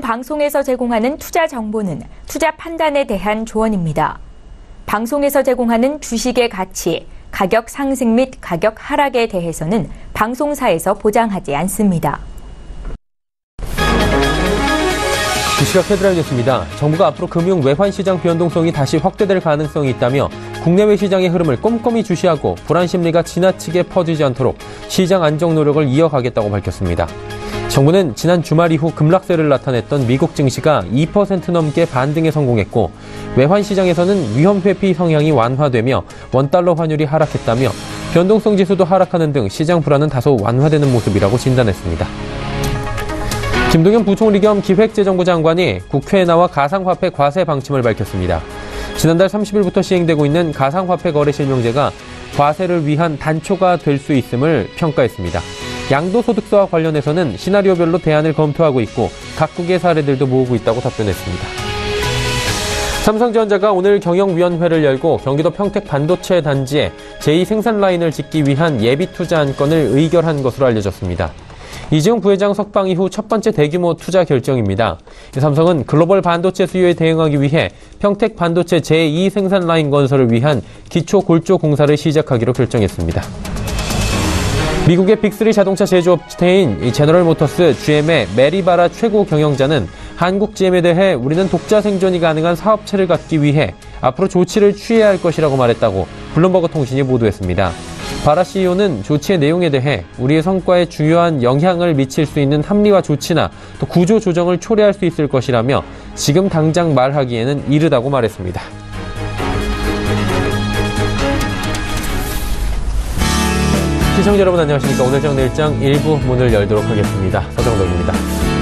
방송에서 제공하는 투자 정보는 투자 판단에 대한 조언입니다. 방송에서 제공하는 주식의 가치, 가격 상승 및 가격 하락에 대해서는 방송사에서 보장하지 않습니다. 이 시각 헤드라인 뉴스입니다. 정부가 앞으로 금융 외환 시장 변동성이 다시 확대될 가능성이 있다며 국내외 시장의 흐름을 꼼꼼히 주시하고 불안 심리가 지나치게 퍼지지 않도록 시장 안정 노력을 이어가겠다고 밝혔습니다. 정부는 지난 주말 이후 급락세를 나타냈던 미국 증시가 2% 넘게 반등에 성공했고 외환 시장에서는 위험 회피 성향이 완화되며 원달러 환율이 하락했다며 변동성 지수도 하락하는 등 시장 불안은 다소 완화되는 모습이라고 진단했습니다. 김동연 부총리 겸 기획재정부 장관이 국회에 나와 가상화폐 과세 방침을 밝혔습니다. 지난달 30일부터 시행되고 있는 가상화폐 거래 실명제가 과세를 위한 단초가 될 수 있음을 평가했습니다. 양도소득세와 관련해서는 시나리오별로 대안을 검토하고 있고 각국의 사례들도 모으고 있다고 답변했습니다. 삼성전자가 오늘 경영위원회를 열고 경기도 평택 반도체 단지에 제2생산 라인을 짓기 위한 예비투자 안건을 의결한 것으로 알려졌습니다. 이재용 부회장 석방 이후 첫 번째 대규모 투자 결정입니다. 삼성은 글로벌 반도체 수요에 대응하기 위해 평택 반도체 제2생산 라인 건설을 위한 기초 골조 공사를 시작하기로 결정했습니다. 미국의 빅3 자동차 제조업체인 제너럴 모터스 GM의 메리바라 최고 경영자는 한국 GM에 대해 우리는 독자 생존이 가능한 사업체를 갖기 위해 앞으로 조치를 취해야 할 것이라고 말했다고 블룸버그 통신이 보도했습니다. 바라 CEO는 조치의 내용에 대해 우리의 성과에 중요한 영향을 미칠 수 있는 합리화 조치나 또 구조 조정을 초래할 수 있을 것이라며 지금 당장 말하기에는 이르다고 말했습니다. 시청자 여러분 안녕하십니까. 오늘 장 내일장 일부 문을 열도록 하겠습니다. 서정덕입니다.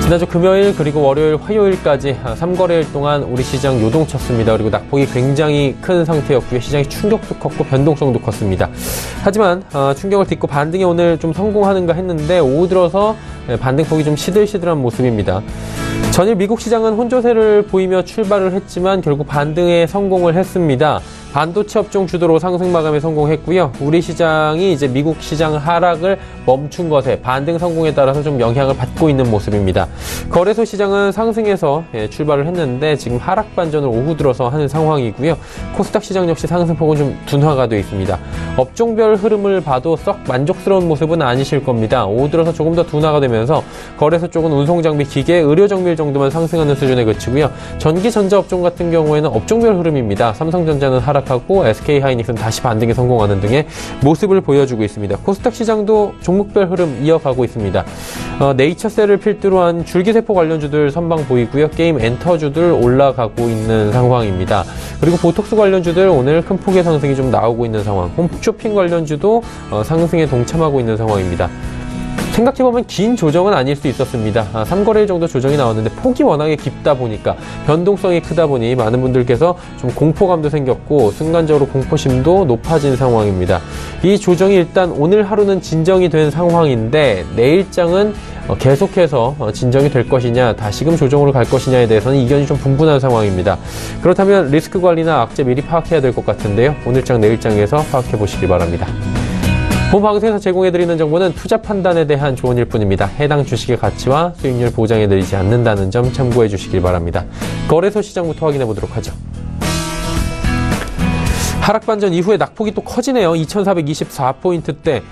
지난주 금요일 그리고 월요일 화요일까지 3거래일 동안 우리 시장 요동쳤습니다. 그리고 낙폭이 굉장히 큰 상태였고요. 시장의 충격도 컸고 변동성도 컸습니다. 하지만 충격을 딛고 반등에 오늘 좀 성공하는가 했는데 오후 들어서 반등폭이 좀 시들시들한 모습입니다. 전일 미국 시장은 혼조세를 보이며 출발을 했지만 결국 반등에 성공을 했습니다. 반도체 업종 주도로 상승 마감에 성공했고요. 우리 시장이 이제 미국 시장 하락을 멈춘 것에 반등 성공에 따라서 좀 영향을 받고 있는 모습입니다. 거래소 시장은 상승해서 출발을 했는데 지금 하락 반전을 오후 들어서 하는 상황이고요. 코스닥 시장 역시 상승폭은 좀 둔화가 되어 있습니다. 업종별 흐름을 봐도 썩 만족스러운 모습은 아니실 겁니다. 오후 들어서 조금 더 둔화가 되면서 거래소 쪽은 운송장비, 기계, 의료정밀 정도만 상승하는 수준에 그치고요. 전기, 전자 업종 같은 경우에는 업종별 흐름입니다. 삼성전자는 하락하고 SK하이닉스는 다시 반등에 성공하는 등의 모습을 보여주고 있습니다. 코스닥 시장도 종목별 흐름 이어가고 있습니다. 네이처셀을 필두로 한 줄기세포 관련주들 선방 보이고요. 게임 엔터주들 올라가고 있는 상황입니다. 그리고 보톡스 관련주들 오늘 큰 폭의 상승이 좀 나오고 있는 상황. 홈쇼핑 관련주도 상승에 동참하고 있는 상황입니다. 생각해보면 긴 조정은 아닐 수 있었습니다. 3거래일 정도 조정이 나왔는데 폭이 워낙에 깊다 보니까 변동성이 크다 보니 많은 분들께서 좀 공포감도 생겼고 순간적으로 공포심도 높아진 상황입니다. 이 조정이 일단 오늘 하루는 진정이 된 상황인데 내일장은 계속해서 진정이 될 것이냐 다시금 조정으로 갈 것이냐에 대해서는 이견이 좀 분분한 상황입니다. 그렇다면 리스크 관리나 악재 미리 파악해야 될 것 같은데요. 오늘장 내일장에서 파악해 보시기 바랍니다. 본 방송에서 제공해드리는 정보는 투자 판단에 대한 조언일 뿐입니다. 해당 주식의 가치와 수익률 보장해드리지 않는다는 점 참고해 주시길 바랍니다. 거래소 시장부터 확인해 보도록 하죠. 하락 반전 이후에 낙폭이 또 커지네요. 2424포인트대.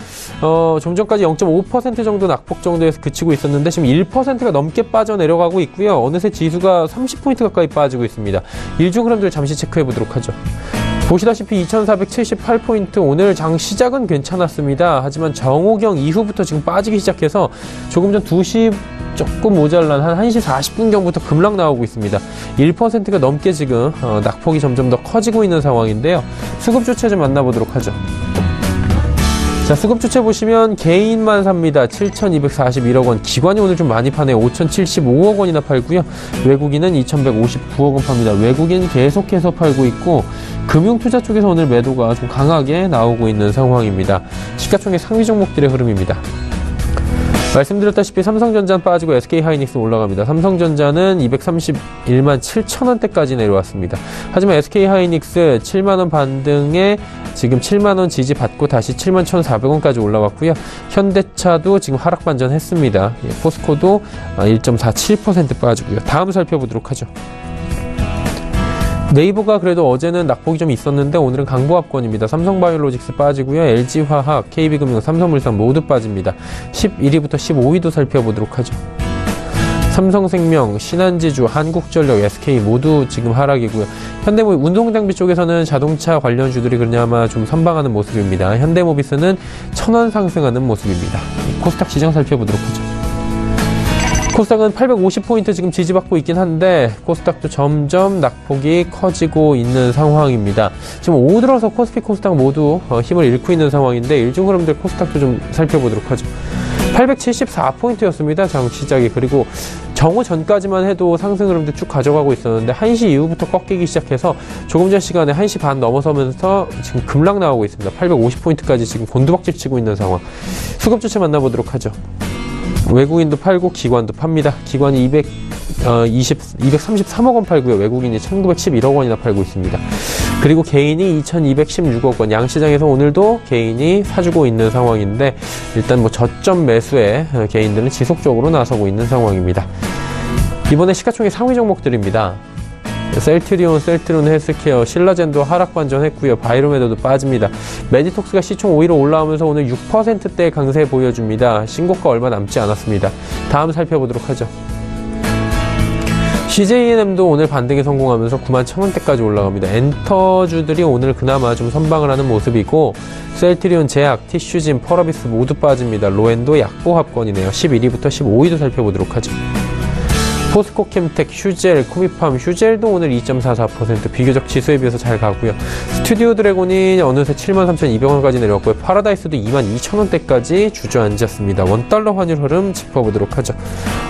좀 전까지 0.5% 정도 낙폭 정도에서 그치고 있었는데 지금 1%가 넘게 빠져내려가고 있고요. 어느새 지수가 30포인트 가까이 빠지고 있습니다. 일중 흐름들 잠시 체크해 보도록 하죠. 보시다시피 2478포인트 오늘 장 시작은 괜찮았습니다. 하지만 정오경 이후부터 지금 빠지기 시작해서 조금 전 2시 조금 모자란 한 1시 40분경부터 급락 나오고 있습니다. 1%가 넘게 지금 낙폭이 점점 더 커지고 있는 상황인데요. 수급 주체 좀 만나보도록 하죠. 자, 수급 주체 보시면 개인만 삽니다. 7,241억 원. 기관이 오늘 좀 많이 파네요. 5,075억 원이나 팔고요. 외국인은 2,159억 원 팝니다. 외국인 계속해서 팔고 있고 금융투자 쪽에서 오늘 매도가 좀 강하게 나오고 있는 상황입니다. 시가총액 상위 종목들의 흐름입니다. 말씀드렸다시피 삼성전자는 빠지고 SK하이닉스 올라갑니다. 삼성전자는 231만 7천 원대까지 내려왔습니다. 하지만 SK하이닉스 7만 원 반등에 지금 7만 원 지지 받고 다시 7만 1,400원까지 올라왔고요. 현대차도 지금 하락 반전했습니다. 포스코도 1.47% 빠지고요. 다음 살펴보도록 하죠. 네이버가 그래도 어제는 낙폭이 좀 있었는데 오늘은 강보합권입니다. 삼성바이오로직스 빠지고요. LG화학, KB금융, 삼성물산 모두 빠집니다. 11위부터 15위도 살펴보도록 하죠. 삼성생명, 신한지주, 한국전력, SK 모두 지금 하락이고요. 현대모 운송장비 쪽에서는 자동차 관련주들이 그나마 좀 선방하는 모습입니다. 현대모비스는 1,000원 상승하는 모습입니다. 코스닥 시장 살펴보도록 하죠. 코스닥은 850포인트 지금 지지받고 있긴 한데 코스닥도 점점 낙폭이 커지고 있는 상황입니다. 지금 오후 들어서 코스피 코스닥 모두 힘을 잃고 있는 상황인데 일중 흐름들 코스닥도 좀 살펴보도록 하죠. 874포인트였습니다. 장 시작이. 그리고 정오 전까지만 해도 상승 흐름들 쭉 가져가고 있었는데 1시 이후부터 꺾이기 시작해서 조금 전 시간에 1시 반 넘어서면서 지금 급락 나오고 있습니다. 850포인트까지 지금 곤두박질 치고 있는 상황. 수급 주체 만나보도록 하죠. 외국인도 팔고 기관도 팝니다. 기관이 233억 원 팔고요. 외국인이 1911억 원이나 팔고 있습니다. 그리고 개인이 2216억 원. 양시장에서 오늘도 개인이 사주고 있는 상황인데 일단 뭐 저점 매수에 개인들은 지속적으로 나서고 있는 상황입니다. 이번에 시가총액 상위 종목들입니다. 셀트리온, 셀트론 헬스케어, 신라젠도 하락 반전했고요. 바이로메더도 빠집니다. 메디톡스가 시총 5위로 올라오면서 오늘 6%대 강세 보여줍니다. 신고가 얼마 남지 않았습니다. 다음 살펴보도록 하죠. CJENM도 오늘 반등에 성공하면서 91,000원대까지 올라갑니다. 엔터주들이 오늘 그나마 좀 선방을 하는 모습이고 셀트리온, 제약, 티슈진, 펄어비스 모두 빠집니다. 로엔도 약보합권이네요. 11위부터 15위도 살펴보도록 하죠. 포스코 캠텍, 휴젤, 코미팜, 휴젤도 오늘 2.44% 비교적 지수에 비해서 잘 가고요. 스튜디오 드래곤이 어느새 73,200원까지 내려왔고요. 파라다이스도 22,000원대까지 주저앉았습니다. 원달러 환율 흐름 짚어보도록 하죠.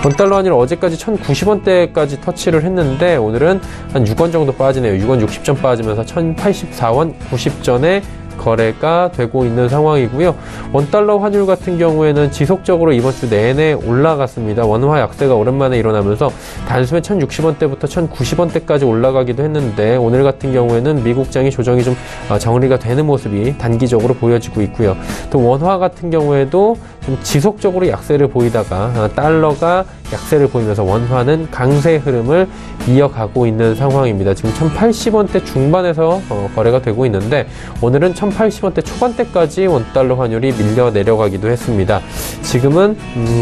원달러 환율 어제까지 1,090원대까지 터치를 했는데 오늘은 한 6원 정도 빠지네요. 6원 60전 빠지면서 1,084원 90전에 거래가 되고 있는 상황이고요. 원달러 환율 같은 경우에는 지속적으로 이번 주 내내 올라갔습니다. 원화 약세가 오랜만에 일어나면서 단숨에 1,060원대부터 1,090원대까지 올라가기도 했는데 오늘 같은 경우에는 미국장이 조정이 좀 정리가 되는 모습이 단기적으로 보여지고 있고요. 또 원화 같은 경우에도 좀 지속적으로 약세를 보이다가 달러가 약세를 보이면서 원화는 강세 흐름을 이어가고 있는 상황입니다. 지금 1,080원대 중반에서 거래가 되고 있는데 오늘은 1,080원대 초반대까지 원달러 환율이 밀려 내려가기도 했습니다. 지금은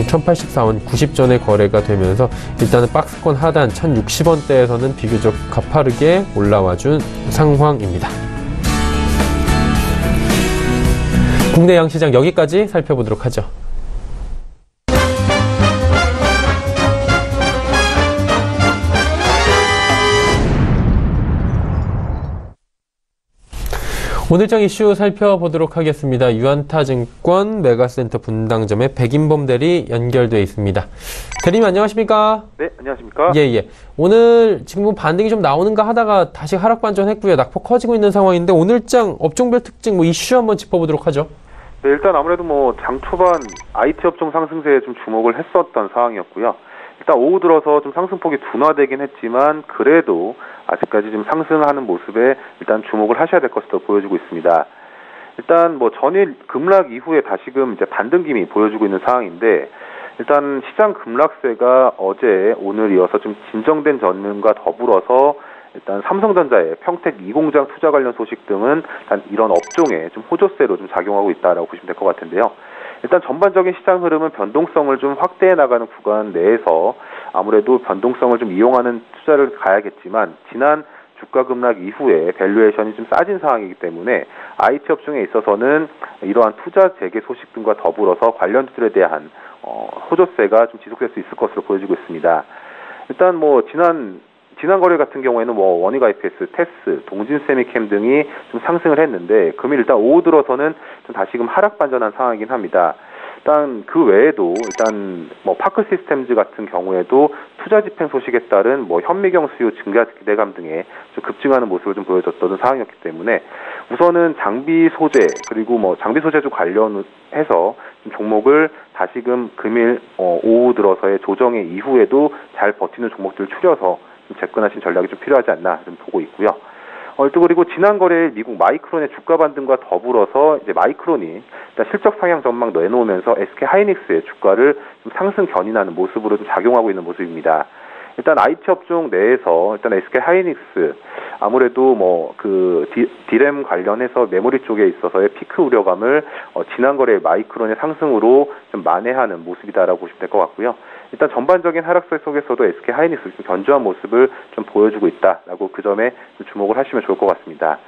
1,084원 90전에 거래가 되면서 일단은 박스권 하단 1,060원대에서는 비교적 가파르게 올라와준 상황입니다. 국내 양시장 여기까지 살펴보도록 하죠. 오늘장 이슈 살펴보도록 하겠습니다. 유안타증권 메가센터 분당점에 백인범 대리 연결되어 있습니다. 대리님 안녕하십니까? 네, 안녕하십니까? 예. 오늘 지금 반등이 좀 나오는가 하다가 다시 하락 반전했고요. 낙폭 커지고 있는 상황인데 오늘장 업종별 특징 이슈 한번 짚어보도록 하죠. 네, 일단 아무래도 장 초반 IT 업종 상승세에 좀 주목을 했었던 상황이었고요. 일단 오후 들어서 좀 상승폭이 둔화되긴 했지만 그래도 아직까지 좀 상승하는 모습에 일단 주목을 하셔야 될 것으로 보여지고 있습니다. 일단 전일 급락 이후에 다시금 이제 반등김이 보여주고 있는 상황인데 일단 시장 급락세가 어제 오늘 이어서 좀 진정된 전륜과 더불어서 일단 삼성전자의 평택 2공장 투자 관련 소식 등은 일단 이런 업종에 좀 호조세로 좀 작용하고 있다라고 보시면 될 것 같은데요. 일단 전반적인 시장 흐름은 변동성을 좀 확대해 나가는 구간 내에서 아무래도 변동성을 좀 이용하는 투자를 가야겠지만 지난 주가 급락 이후에 밸류에이션이 좀 싸진 상황이기 때문에 IT 업종에 있어서는 이러한 투자 재개 소식 등과 더불어서 관련주들에 대한 호조세가 좀 지속될 수 있을 것으로 보여지고 있습니다. 일단 지난 거래 같은 경우에는 원익 IPS, 테스, 동진세미캠 등이 좀 상승을 했는데 금일 일단 오후 들어서는 좀 다시금 하락 반전한 상황이긴 합니다. 일단 그 외에도 일단 파크 시스템즈 같은 경우에도 투자 집행 소식에 따른 현미경 수요 증가 기대감 등에 좀 급증하는 모습을 좀 보여줬던 상황이었기 때문에 우선은 장비 소재 그리고 장비 소재주 관련해서 좀 종목을 다시금 금일 오후 들어서의 조정의 이후에도 잘 버티는 종목들을 추려서 좀 접근하신 전략이 좀 필요하지 않나 좀 보고 있고요. 또 그리고 지난 거래일 미국 마이크론의 주가 반등과 더불어서 이제 마이크론이 일단 실적 상향 전망 내놓으면서 SK 하이닉스의 주가를 좀 상승 견인하는 모습으로 좀 작용하고 있는 모습입니다. 일단 IT 업종 내에서 일단 SK 하이닉스 아무래도 뭐 그 디램 관련해서 메모리 쪽에 있어서의 피크 우려감을 지난 거래 마이크론의 상승으로 좀 만회하는 모습이다라고 보시면 될 것 같고요. 일단 전반적인 하락세 속에서도 SK 하이닉스 좀 견조한 모습을 좀 보여주고 있다라고 그 점에 주목을 하시면 좋을 것 같습니다.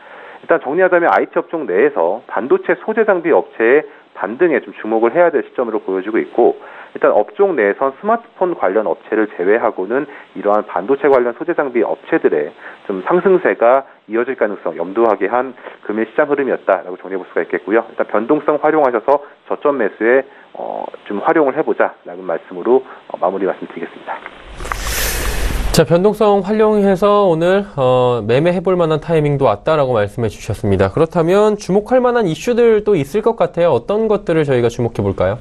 일단 정리하자면 IT 업종 내에서 반도체 소재 장비 업체의 반등에 좀 주목을 해야 될 시점으로 보여지고 있고, 일단 업종 내에선 스마트폰 관련 업체를 제외하고는 이러한 반도체 관련 소재 장비 업체들의 좀 상승세가 이어질 가능성 염두하게 한 금일 시장 흐름이었다라고 정리해 볼 수가 있겠고요. 일단 변동성 활용하셔서 저점 매수에 좀 활용을 해보자라는 말씀으로 마무리 말씀드리겠습니다. 자, 변동성 활용해서 오늘 매매해볼 만한 타이밍도 왔다라고 말씀해 주셨습니다. 그렇다면 주목할 만한 이슈들도 있을 것 같아요. 어떤 것들을 저희가 주목해 볼까요?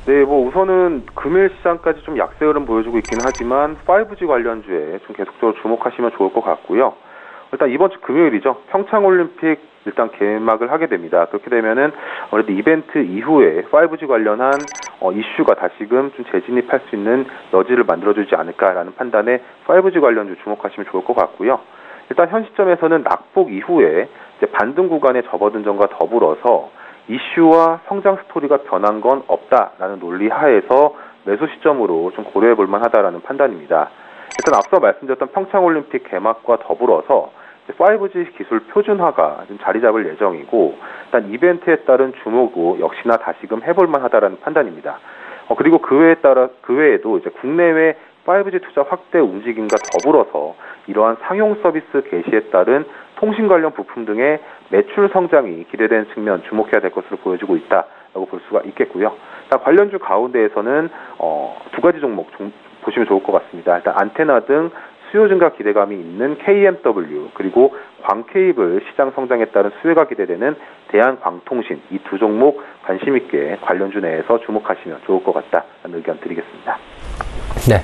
네, 뭐 우선은 금일 시장까지 좀 약세 흐름 보여주고 있긴 하지만 5G 관련주에 좀 계속적으로 주목하시면 좋을 것 같고요. 일단 이번 주 금요일이죠. 평창올림픽 일단 개막을 하게 됩니다. 그렇게 되면은 아무래도 이벤트 이후에 5G 관련한 이슈가 다시금 좀 재진입할 수 있는 여지를 만들어주지 않을까라는 판단에 5G 관련주 주목하시면 좋을 것 같고요. 일단 현 시점에서는 낙폭 이후에 이제 반등 구간에 접어든 점과 더불어서 이슈와 성장 스토리가 변한 건 없다라는 논리 하에서 매수 시점으로 좀 고려해 볼 만하다라는 판단입니다. 일단 앞서 말씀드렸던 평창올림픽 개막과 더불어서 5G 기술 표준화가 좀 자리 잡을 예정이고, 일단 이벤트에 따른 주목도 역시나 다시금 해볼 만하다라는 판단입니다. 그리고 그 외에도 이제 국내외 5G 투자 확대 움직임과 더불어서 이러한 상용 서비스 개시에 따른 통신 관련 부품 등의 매출 성장이 기대되는 측면 주목해야 될 것으로 보여지고 있다라고 볼 수가 있겠고요. 일단 관련주 가운데에서는 두 가지 종목 보시면 좋을 것 같습니다. 일단 안테나 등 수요 증가 기대감이 있는 KMW, 그리고 광케이블 시장 성장에 따른 수혜가 기대되는 대한광통신, 이 두 종목 관심 있게 관련주 내에서 주목하시면 좋을 것 같다는 의견 드리겠습니다. 네.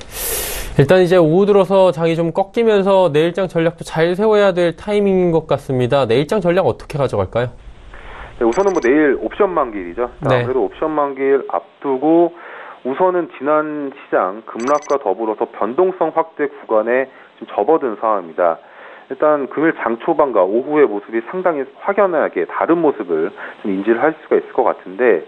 일단 이제 오후 들어서 장이 좀 꺾이면서 내일장 전략도 잘 세워야 될 타이밍인 것 같습니다. 내일장 전략 어떻게 가져갈까요? 네, 우선은 뭐 내일 옵션 만기일이죠. 네. 아무래도 옵션 만기일 앞두고 우선은 지난 시장 급락과 더불어서 변동성 확대 구간에 좀 접어든 상황입니다. 일단 금일 장 초반과 오후의 모습이 상당히 확연하게 다른 모습을 좀 인지를 할 수가 있을 것 같은데,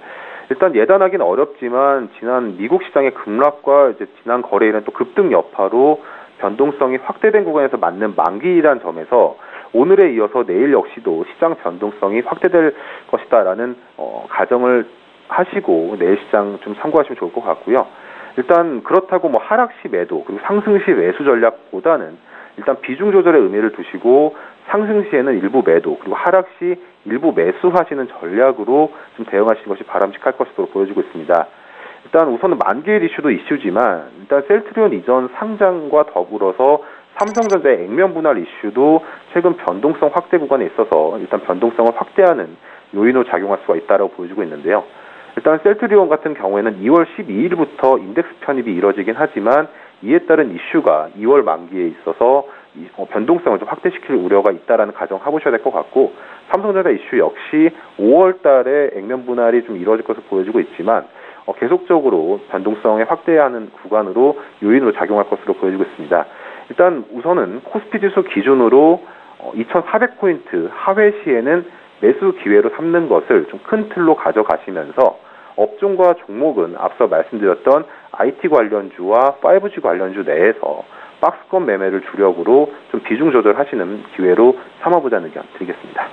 일단 예단하기는 어렵지만 지난 미국 시장의 급락과 이제 지난 거래일은 또 급등 여파로 변동성이 확대된 구간에서 맞는 만기이란 점에서 오늘에 이어서 내일 역시도 시장 변동성이 확대될 것이다라는 가정을 하시고 내일 시장 좀 참고하시면 좋을 것 같고요. 일단 그렇다고 뭐 하락 시 매도 그리고 상승 시 매수 전략보다는 일단 비중 조절의 의미를 두시고 상승 시에는 일부 매도 그리고 하락 시 일부 매수하시는 전략으로 좀 대응하시는 것이 바람직할 것으로 보여지고 있습니다. 일단 우선은 만기일 이슈도 이슈지만 일단 셀트리온 이전 상장과 더불어서 삼성전자의 액면 분할 이슈도 최근 변동성 확대 구간에 있어서 일단 변동성을 확대하는 요인으로 작용할 수가 있다고 보여지고 있는데요. 일단 셀트리온 같은 경우에는 2월 12일부터 인덱스 편입이 이뤄지긴 하지만 이에 따른 이슈가 2월 만기에 있어서 변동성을 좀 확대시킬 우려가 있다라는 가정 해보셔야 될 것 같고, 삼성전자 이슈 역시 5월 달에 액면 분할이 좀 이루어질 것으로 보여지고 있지만 계속적으로 변동성에 확대하는 구간으로 요인으로 작용할 것으로 보여지고 있습니다. 일단 우선은 코스피 지수 기준으로 2,400포인트 하회 시에는 매수 기회로 삼는 것을 좀 큰 틀로 가져가시면서 업종과 종목은 앞서 말씀드렸던 IT 관련주와 5G 관련주 내에서 박스권 매매를 주력으로 좀 비중 조절하시는 기회로 삼아보자는 의견 드리겠습니다.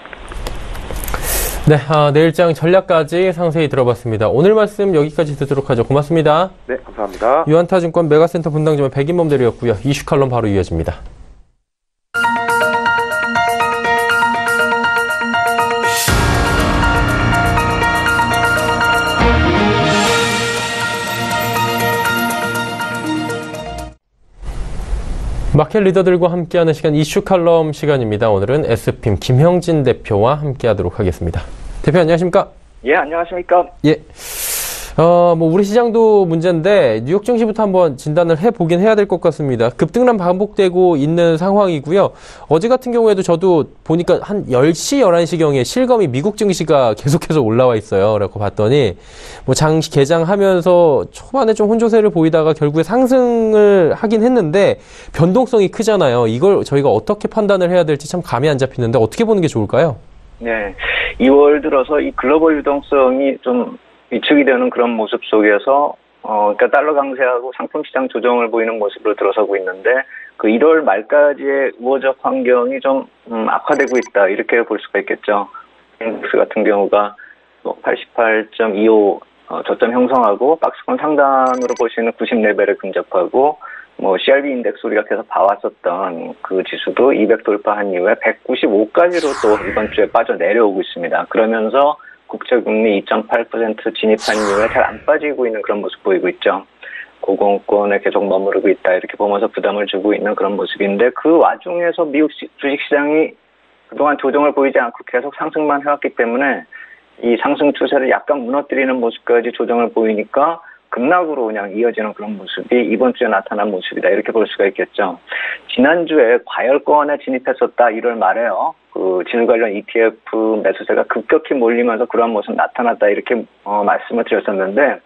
네, 내일장 전략까지 상세히 들어봤습니다. 오늘 말씀 여기까지 듣도록 하죠. 고맙습니다. 네, 감사합니다. 유한타증권 메가센터 분당점의 백인범 대리였고요. 이슈 칼럼 바로 이어집니다. 마켓 리더들과 함께하는 시간 이슈 칼럼 시간입니다. 오늘은 S핌 김형진 대표와 함께하도록 하겠습니다. 대표 안녕하십니까? 예, 안녕하십니까? 예. 우리 시장도 문제인데 뉴욕 증시부터 한번 진단을 해보긴 해야 될 것 같습니다. 급등란 반복되고 있는 상황이고요. 어제 같은 경우에도 저도 보니까 한 10시, 11시경에 실검이 미국 증시가 계속해서 올라와 있어요. 그래서 봤더니 장 개장하면서 초반에 좀 혼조세를 보이다가 결국에 상승을 하긴 했는데 변동성이 크잖아요. 이걸 저희가 어떻게 판단을 해야 될지 참 감이 안 잡히는데 어떻게 보는 게 좋을까요? 네, 2월 들어서 이 글로벌 유동성이 좀 위축이 되는 그런 모습 속에서 그러니까 달러 강세하고 상품 시장 조정을 보이는 모습으로 들어서고 있는데 그 1월 말까지의 우호적 환경이 좀 악화되고 있다 이렇게 볼 수가 있겠죠. 인덱스 같은 경우가 88.25 저점 형성하고 박스권 상단으로 보시는 90 레벨에 근접하고 CRB 인덱스 우리가 계속 봐왔었던 그 지수도 200 돌파한 이후에 195까지로 또 이번 주에 빠져 내려오고 있습니다. 그러면서 국채금리 2.8% 진입한 이후에 잘 안 빠지고 있는 그런 모습 보이고 있죠. 고공권에 계속 머무르고 있다 이렇게 보면서 부담을 주고 있는 그런 모습인데 그 와중에서 미국 주식시장이 그동안 조정을 보이지 않고 계속 상승만 해왔기 때문에 이 상승 추세를 약간 무너뜨리는 모습까지 조정을 보이니까 급락으로 그냥 이어지는 그런 모습이 이번 주에 나타난 모습이다 이렇게 볼 수가 있겠죠. 지난주에 과열권에 진입했었다 1월 말에요. 그 지수 관련 ETF 매수세가 급격히 몰리면서 그러한 모습 나타났다 이렇게 말씀을 드렸었는데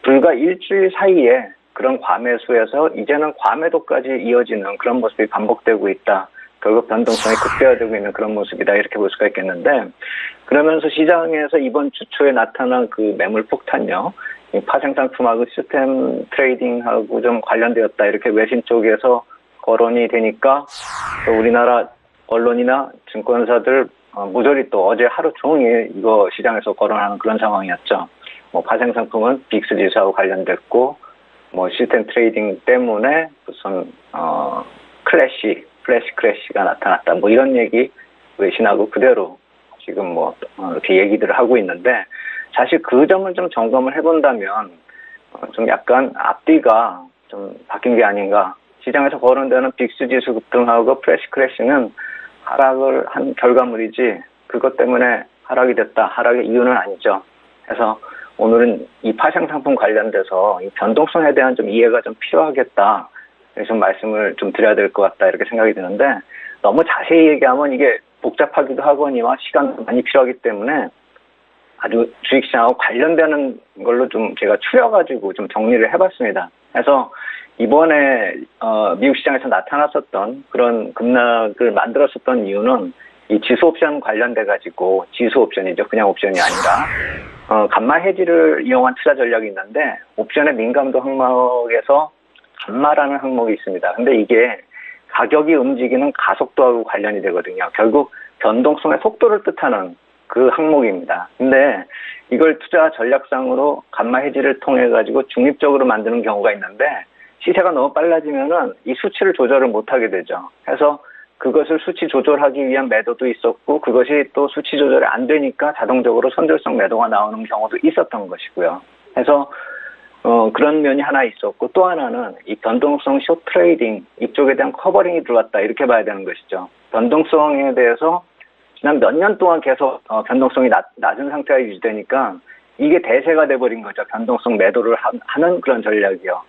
불과 일주일 사이에 그런 과매수에서 이제는 과매도까지 이어지는 그런 모습이 반복되고 있다. 결국 변동성이 극대화되고 있는 그런 모습이다 이렇게 볼 수가 있겠는데 그러면서 시장에서 이번 주 초에 나타난 그 매물 폭탄요. 파생 상품하고 시스템 트레이딩하고 좀 관련되었다 이렇게 외신 쪽에서 거론이 되니까 또 우리나라 언론이나 증권사들 모조리 또 어제 하루 종일 이거 시장에서 거론하는 그런 상황이었죠. 파생 상품은 빅스 지수하고 관련됐고 시스템 트레이딩 때문에 무슨 플래시 크래시가 나타났다 이런 얘기 외신하고 그대로 지금 이렇게 얘기들을 하고 있는데 사실 그 점을 좀 점검을 해본다면 좀 약간 앞뒤가 좀 바뀐 게 아닌가. 시장에서 거론되는 빅스 지수 급등하고 플래시 크래시는 하락을 한 결과물이지 그것 때문에 하락이 됐다. 하락의 이유는 아니죠. 그래서 오늘은 이 파생 상품 관련돼서 이 변동성에 대한 좀 이해가 좀 필요하겠다. 그래서 말씀을 좀 드려야 될 것 같다 이렇게 생각이 드는데 너무 자세히 얘기하면 이게 복잡하기도 하거니와 시간도 많이 필요하기 때문에 아주 주식시장하고 관련되는 걸로 좀 제가 추려가지고 좀 정리를 해봤습니다. 그래서 이번에 미국 시장에서 나타났었던 그런 급락을 만들었었던 이유는 이 지수 옵션 관련돼가지고 지수 옵션이죠. 그냥 옵션이 아니라 감마 해지를 이용한 투자 전략이 있는데 옵션의 민감도 항목에서 감마라는 항목이 있습니다. 근데 이게 가격이 움직이는 가속도하고 관련이 되거든요. 결국 변동성의 속도를 뜻하는 그 항목입니다. 근데 이걸 투자 전략상으로 감마 해지를 통해 가지고 중립적으로 만드는 경우가 있는데 시세가 너무 빨라지면은 이 수치를 조절을 못하게 되죠. 그래서 그것을 수치 조절하기 위한 매도도 있었고 그것이 또 수치 조절이 안 되니까 자동적으로 선절성 매도가 나오는 경우도 있었던 것이고요. 그래서 그런 면이 하나 있었고 또 하나는 이 변동성 숏 트레이딩 이쪽에 대한 커버링이 들어왔다 이렇게 봐야 되는 것이죠. 변동성에 대해서 지난 몇 년 동안 계속 변동성이 낮은 상태가 유지되니까 이게 대세가 돼버린 거죠. 변동성 매도를 하는 그런 전략이요.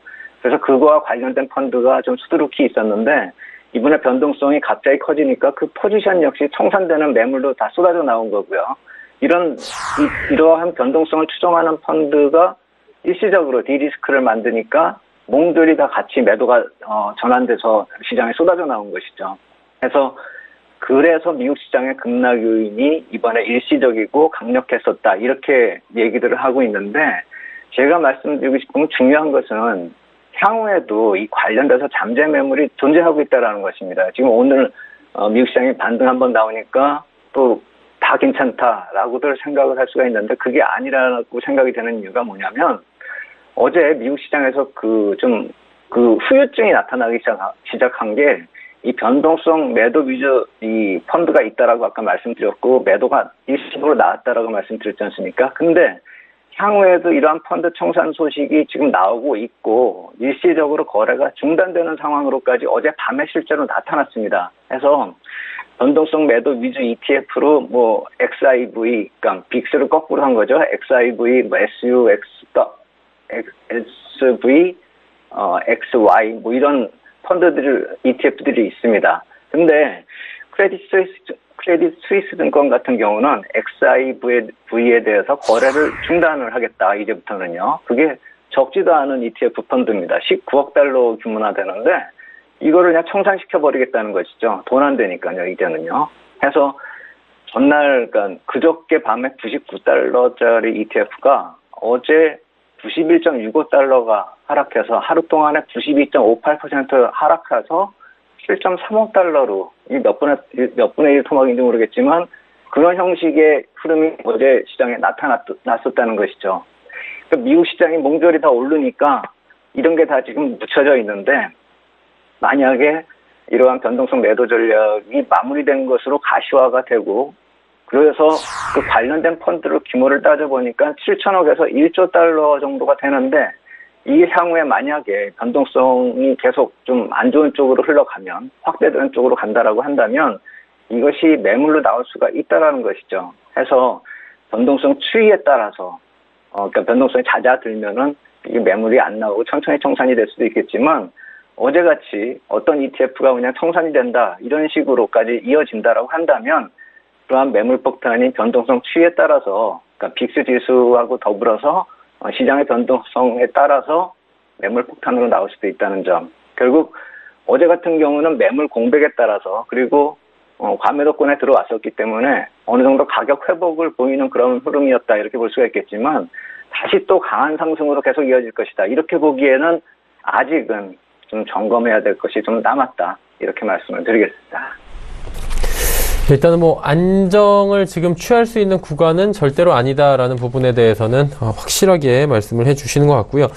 그래서 그거와 관련된 펀드가 좀 수두룩히 있었는데 이번에 변동성이 갑자기 커지니까 그 포지션 역시 청산되는 매물로 다 쏟아져 나온 거고요. 이러한 변동성을 추정하는 펀드가 일시적으로 디리스크를 만드니까 몽들이 다 같이 매도가 전환돼서 시장에 쏟아져 나온 것이죠. 그래서 미국 시장의 급락 요인이 이번에 일시적이고 강력했었다 이렇게 얘기들을 하고 있는데 제가 말씀드리고 싶은 중요한 것은 향후에도 이 관련돼서 잠재 매물이 존재하고 있다는 것입니다. 지금 오늘 미국 시장이 반등 한번 나오니까 또 다 괜찮다라고들 생각을 할 수가 있는데 그게 아니라고 생각이 되는 이유가 뭐냐면 어제 미국 시장에서 그 후유증이 나타나기 시작한 게 이 변동성 매도 위주 이 펀드가 있다라고 아까 말씀드렸고 매도가 일시적으로 나왔다라고 말씀드렸지 않습니까? 근데 향후에도 이러한 펀드 청산 소식이 지금 나오고 있고 일시적으로 거래가 중단되는 상황으로까지 어제 밤에 실제로 나타났습니다. 그래서 변동성 매도 위주 ETF로 XIV, 그러니까 빅스를 거꾸로 한 거죠. XIV, SUX, SV, XY 뭐 이런 펀드들, ETF들이 있습니다. 근데 크레딧 스위스 증권 같은 경우는 XIV에 대해서 거래를 중단을 하겠다, 이제부터는요. 그게 적지도 않은 ETF 펀드입니다. 19억 달러 규모나 되는데 이거를 그냥 청산시켜버리겠다는 것이죠. 돈 안 되니까요, 이제는요. 해서 전날, 그러니까 그저께 밤에 99달러짜리 ETF가 어제 91.65달러가 하락해서 하루 동안에 92.58% 하락해서 7.35 달러로 몇 분의 1 토막인지 모르겠지만 그런 형식의 흐름이 어제 시장에 나타났었다는 것이죠. 그러니까 미국 시장이 몽졸이 다 오르니까 이런 게 다 지금 묻혀져 있는데 만약에 이러한 변동성 매도 전략이 마무리된 것으로 가시화가 되고 그래서 그 관련된 펀드를 규모를 따져보니까 7천억에서 1조 달러 정도가 되는데 이게 향후에 만약에 변동성이 계속 좀 안 좋은 쪽으로 흘러가면 확대되는 쪽으로 간다라고 한다면 이것이 매물로 나올 수가 있다라는 것이죠. 해서 변동성 추이에 따라서 그러니까 변동성이 잦아들면은 이게 매물이 안 나오고 천천히 청산이 될 수도 있겠지만 어제같이 어떤 ETF가 그냥 청산이 된다 이런 식으로까지 이어진다라고 한다면 그러한 매물 폭탄이 변동성 추이에 따라서 그러니까 빅스 지수하고 더불어서 시장의 변동성에 따라서 매물 폭탄으로 나올 수도 있다는 점. 결국 어제 같은 경우는 매물 공백에 따라서 그리고 과매도권에 들어왔었기 때문에 어느 정도 가격 회복을 보이는 그런 흐름이었다 이렇게 볼 수가 있겠지만 다시 또 강한 상승으로 계속 이어질 것이다. 이렇게 보기에는 아직은 좀 점검해야 될 것이 좀 남았다. 이렇게 말씀을 드리겠습니다. 일단은 뭐 안정을 지금 취할 수 있는 구간은 절대로 아니다라는 부분에 대해서는 확실하게 말씀을 해주시는 것 같고요.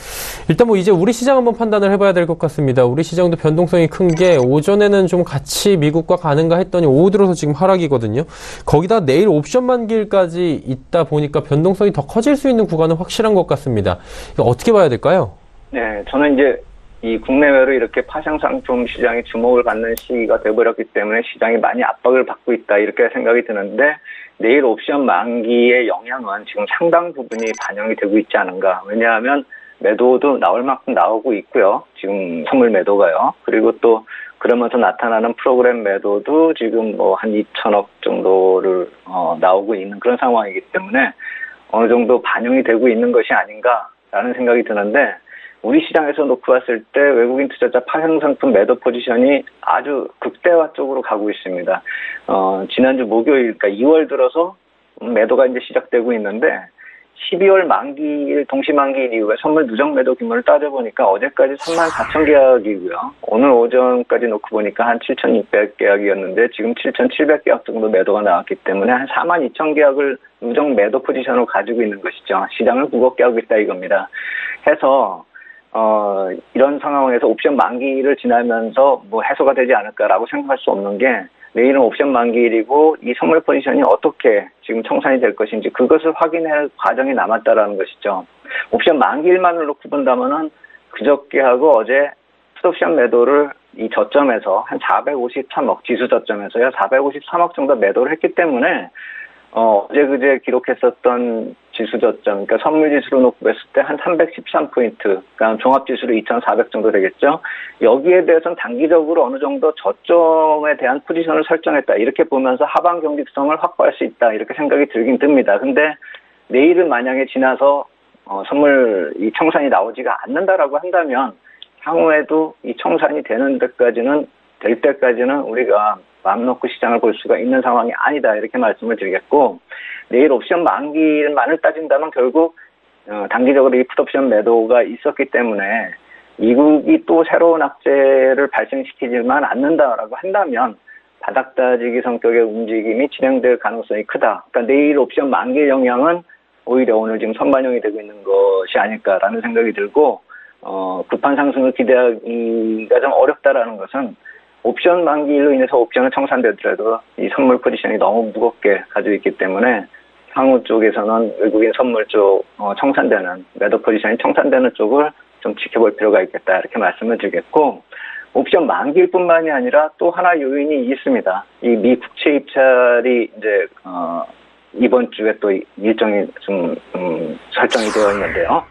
일단 뭐 이제 우리 시장 한번 판단을 해봐야 될 것 같습니다. 우리 시장도 변동성이 큰 게 오전에는 좀 같이 미국과 가는가 했더니 오후 들어서 지금 하락이거든요. 거기다 내일 옵션 만기일까지 있다 보니까 변동성이 더 커질 수 있는 구간은 확실한 것 같습니다. 이거 어떻게 봐야 될까요? 네, 저는 이제 이 국내외로 이렇게 파생상품 시장이 주목을 받는 시기가 돼버렸기 때문에 시장이 많이 압박을 받고 있다 이렇게 생각이 드는데 내일 옵션 만기의 영향은 지금 상당 부분이 반영이 되고 있지 않은가. 왜냐하면 매도도 나올 만큼 나오고 있고요. 지금 선물 매도가요. 그리고 또 그러면서 나타나는 프로그램 매도도 지금 뭐 한 2천억 정도를 나오고 있는 그런 상황이기 때문에 어느 정도 반영이 되고 있는 것이 아닌가라는 생각이 드는데 우리 시장에서 놓고 봤을 때 외국인 투자자 파생상품 매도 포지션이 아주 극대화 쪽으로 가고 있습니다. 지난주 목요일, 그러니까 2월 들어서 매도가 이제 시작되고 있는데 12월 만기일, 동시만기일 이후에 선물 누적 매도 규모를 따져보니까 어제까지 34,000계약이고요. 오늘 오전까지 놓고 보니까 한 7,600계약이었는데 지금 7,700계약 정도 매도가 나왔기 때문에 한 42,000계약을 누적 매도 포지션으로 가지고 있는 것이죠. 시장을 무겁게 하고 있다 이겁니다. 해서 이런 상황에서 옵션 만기를 지나면서 뭐 해소가 되지 않을까라고 생각할 수 없는 게 내일은 옵션 만기일이고 이 선물 포지션이 어떻게 지금 청산이 될 것인지 그것을 확인할 과정이 남았다라는 것이죠. 옵션 만기일만을 놓고 본다면은 그저께 하고 어제 풋옵션 매도를 이 저점에서 한 453억 지수 저점에서요 453억 정도 매도를 했기 때문에 어제 그제 기록했었던 지수 저점, 그러니까 선물 지수로 놓고 봤을 때 한 313포인트, 그러니까 종합 지수로 2,400 정도 되겠죠. 여기에 대해서는 단기적으로 어느 정도 저점에 대한 포지션을 설정했다. 이렇게 보면서 하방 경직성을 확보할 수 있다. 이렇게 생각이 들긴 듭니다. 근데 내일은 만약에 지나서 선물 이 청산이 나오지가 않는다라고 한다면 향후에도 이 청산이 될 때까지는 우리가 마음 놓고 시장을 볼 수가 있는 상황이 아니다 이렇게 말씀을 드리겠고 내일 옵션 만기만을 따진다면 결국 단기적으로 이 풋옵션 매도가 있었기 때문에 미국이 또 새로운 악재를 발생시키지만 않는다라고 한다면 바닥 따지기 성격의 움직임이 진행될 가능성이 크다. 그러니까 내일 옵션 만기의 영향은 오히려 오늘 지금 선반영이 되고 있는 것이 아닐까라는 생각이 들고 급한 상승을 기대하기가 좀 어렵다라는 것은 옵션 만기로 인해서 옵션을 청산되더라도 이 선물 포지션이 너무 무겁게 가지고 있기 때문에 향후 쪽에서는 외국인 선물 쪽 청산되는 매도 포지션이 청산되는 쪽을 좀 지켜볼 필요가 있겠다 이렇게 말씀을 드리겠고 옵션 만기일뿐만이 아니라 또 하나 요인이 있습니다. 이 미 국채 입찰이 이제 이번 주에 또 일정이 좀 설정이 되어 있는데요.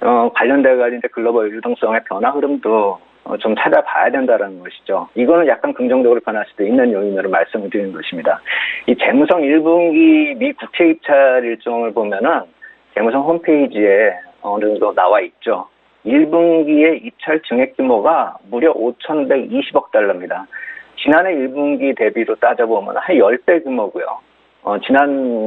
관련돼가지고 이제 글로벌 유동성의 변화 흐름도 좀 찾아봐야 된다는 것이죠. 이거는 약간 긍정적으로 변할 수도 있는 요인으로 말씀을 드리는 것입니다. 이 재무성 1분기 미 국채 입찰 일정을 보면은 재무성 홈페이지에 어느 정도 나와 있죠. 1분기의 입찰 증액 규모가 무려 5,120억 달러입니다. 지난해 1분기 대비로 따져보면 한 10배 규모고요.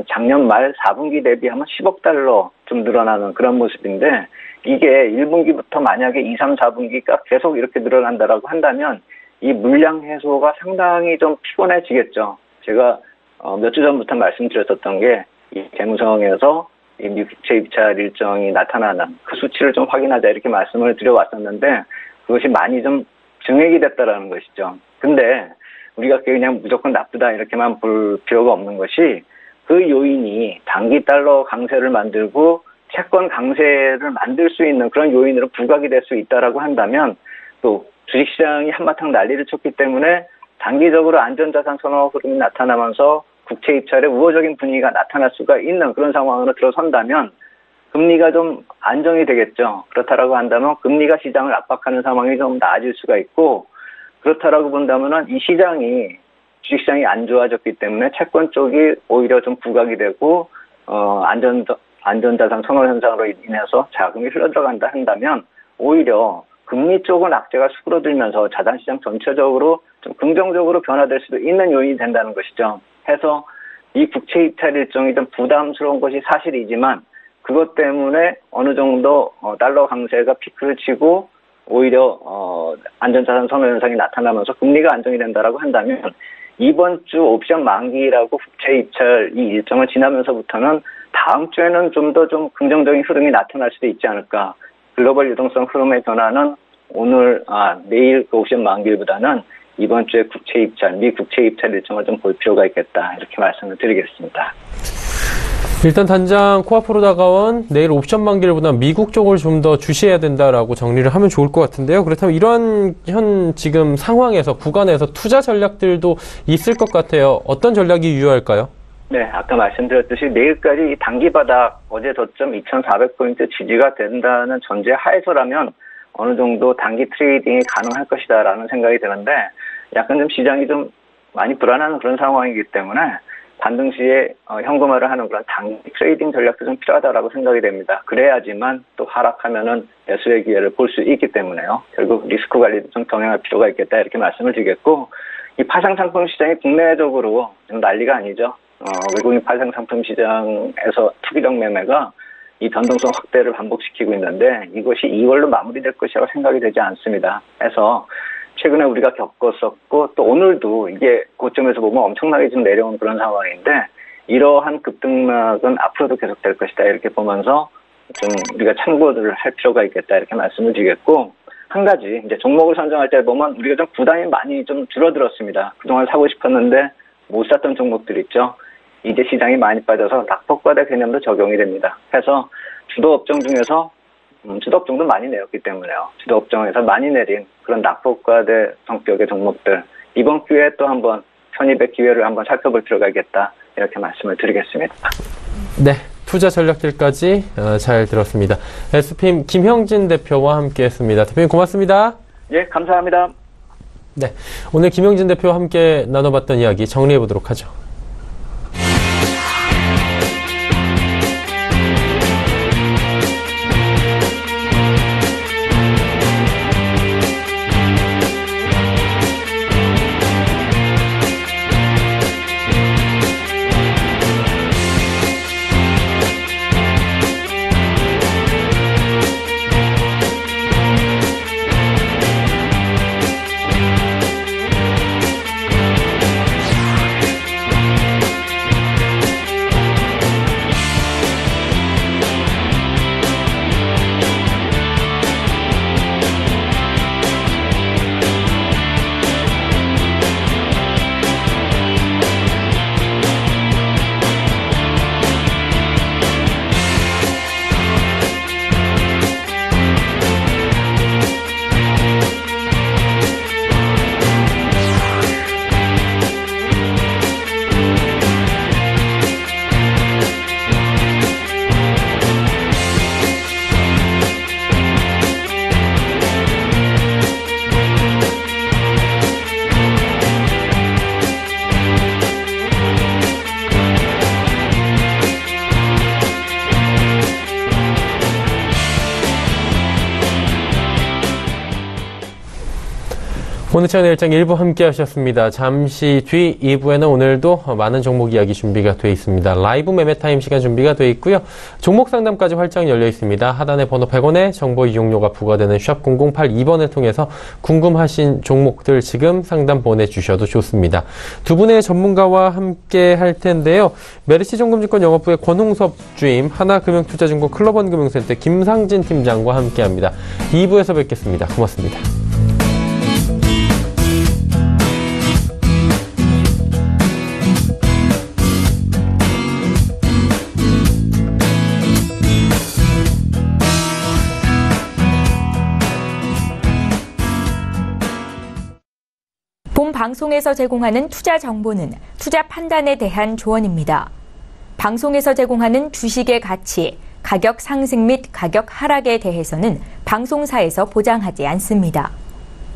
작년 말 4분기 대비하면 10억 달러 좀 늘어나는 그런 모습인데, 이게 1분기부터 만약에 2, 3, 4분기가 계속 이렇게 늘어난다라고 한다면 이 물량 해소가 상당히 좀 피곤해지겠죠. 제가 몇 주 전부터 말씀드렸었던 게 이 재무성에서 이 미국채 입찰 일정이 나타나는 그 수치를 좀 확인하자 이렇게 말씀을 드려왔었는데, 그것이 많이 좀 증액이 됐다라는 것이죠. 근데 우리가 그냥 무조건 나쁘다 이렇게만 볼 필요가 없는 것이, 그 요인이 단기 달러 강세를 만들고 채권 강세를 만들 수 있는 그런 요인으로 부각이 될 수 있다라고 한다면, 또 주식시장이 한바탕 난리를 쳤기 때문에 단기적으로 안전자산 선호 흐름이 나타나면서 국채 입찰에 우호적인 분위기가 나타날 수가 있는 그런 상황으로 들어선다면 금리가 좀 안정이 되겠죠. 그렇다라고 한다면 금리가 시장을 압박하는 상황이 좀 나아질 수가 있고, 그렇다라고 본다면은 이 시장이 주식시장이 안 좋아졌기 때문에 채권 쪽이 오히려 좀 부각이 되고 안전자산 선호 현상으로 인해서 자금이 흘러들어간다 한다면 오히려 금리 쪽은 악재가 수그러들면서 자산시장 전체적으로 좀 긍정적으로 변화될 수도 있는 요인이 된다는 것이죠. 해서 이 국채 입찰 일정이 좀 부담스러운 것이 사실이지만, 그것 때문에 어느 정도 달러 강세가 피크를 치고 오히려 안전자산 선호 현상이 나타나면서 금리가 안정이 된다라고 한다면, 이번 주 옵션 만기라고 국채 입찰 이 일정을 지나면서부터는 다음 주에는 좀 더 좀 긍정적인 흐름이 나타날 수도 있지 않을까. 글로벌 유동성 흐름의 변화는 내일 그 옵션 만기보다는 이번 주에 미 국채 입찰 일정을 좀 볼 필요가 있겠다, 이렇게 말씀을 드리겠습니다. 일단 단장 코앞으로 다가온 내일 옵션 만기일보다 미국 쪽을 좀 더 주시해야 된다라고 정리를 하면 좋을 것 같은데요. 그렇다면 이러한 지금 상황에서 구간에서 투자 전략들도 있을 것 같아요. 어떤 전략이 유효할까요? 네, 아까 말씀드렸듯이 내일까지 단기 바닥 어제 저점 2,400포인트 지지가 된다는 전제 하에서라면 어느 정도 단기 트레이딩이 가능할 것이다라는 생각이 드는데, 약간 좀 시장이 좀 많이 불안한 그런 상황이기 때문에 반등시에 현금화를 하는 그런 단기 트레이딩 전략도 좀 필요하다라고 생각이 됩니다. 그래야지만 또 하락하면은 매수의 기회를 볼 수 있기 때문에요. 결국 리스크 관리도 좀 병행할 필요가 있겠다, 이렇게 말씀을 드리겠고, 이 파생 상품 시장이 국내적으로 좀 난리가 아니죠. 외국인 파생 상품 시장에서 투기적 매매가 이 변동성 확대를 반복시키고 있는데, 이것이 2월로 마무리될 것이라고 생각이 되지 않습니다. 해서 최근에 우리가 겪었었고, 또 오늘도 이게 고점에서 보면 엄청나게 좀 내려온 그런 상황인데, 이러한 급등락은 앞으로도 계속될 것이다, 이렇게 보면서 좀 우리가 참고를 할 필요가 있겠다, 이렇게 말씀을 드리겠고, 한 가지 이제 종목을 선정할 때 보면 우리가 좀 부담이 많이 좀 줄어들었습니다. 그동안 사고 싶었는데 못 샀던 종목들 있죠. 이제 시장이 많이 빠져서 낙폭과대 개념도 적용이 됩니다. 그래서 주도 업종 중에서 주도 업종도 많이 내렸기 때문에요. 주도 업종에서 많이 내린 그런 낙폭과대 성격의 종목들, 이번 기회에 또 한번 편입의 기회를 한번 살펴볼 필요가 있겠다, 이렇게 말씀을 드리겠습니다. 네, 투자 전략들까지 잘 들었습니다. SPM 김형진 대표와 함께했습니다. 대표님 고맙습니다. 예, 감사합니다. 네, 오늘 김형진 대표와 함께 나눠봤던 이야기 정리해보도록 하죠. 오늘 채널 일정 1부 함께 하셨습니다. 잠시 뒤 2부에는 오늘도 많은 종목 이야기 준비가 되어 있습니다. 라이브 매매 타임 시간 준비가 되어 있고요. 종목 상담까지 활짝 열려 있습니다. 하단에 번호 100원의 정보 이용료가 부과되는 샵 0082번을 통해서 궁금하신 종목들 지금 상담 보내주셔도 좋습니다. 두 분의 전문가와 함께 할 텐데요. 메르시 정금증권 영업부의 권홍섭 주임, 하나금융투자증권 클럽원금융센터 김상진 팀장과 함께합니다. 2부에서 뵙겠습니다. 고맙습니다. 본 방송에서 제공하는 투자 정보는 투자 판단에 대한 조언입니다. 방송에서 제공하는 주식의 가치, 가격 상승 및 가격 하락에 대해서는 방송사에서 보장하지 않습니다.